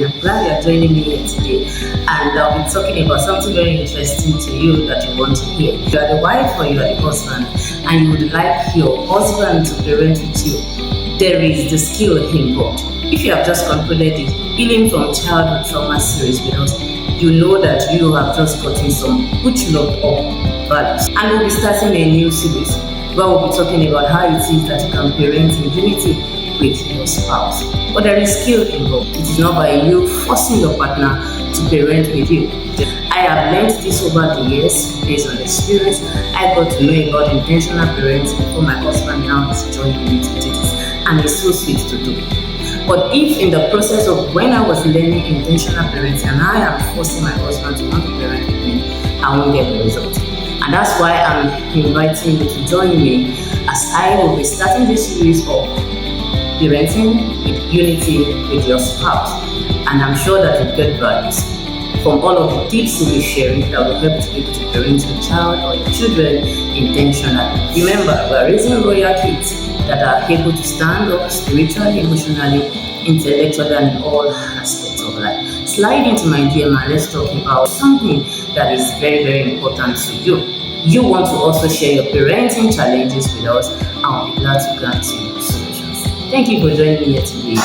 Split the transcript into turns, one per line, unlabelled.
I'm glad you are joining me here today, and I'll be talking about something very interesting to you that you want to hear. You are the wife or you are the husband, and you would like your husband to parent with you. There is the skill involved. If you have just concluded the Healing from Childhood Trauma series with us, you know that you have just gotten some good love of values. And we'll be starting a new series where we'll be talking about how it is that you can parent in unity with your spouse. But there is skill involved. It is not by you forcing your partner to parent with you. I have learned this over the years based on experience. I got to know about intentional parenting before my husband now is joining me to do this, and it's so sweet to do. But if in the process of when I was learning intentional parenting and I am forcing my husband to want to parent with me, I won't get the result. And that's why I'm inviting you to join me as I will be starting this series of parenting with unity with your spouse. And I'm sure that you'll get values from all of the tips we'll be sharing that will help you to parent your child or your children intentionally. Remember, we're raising royal kids that are able to stand up spiritually, emotionally, intellectually, and in all aspects of life. Slide into my DM and let's talk about something that is very, very important to you. You want to also share your parenting challenges with us, and I'll be glad to grant you solutions. Thank you for joining me here today.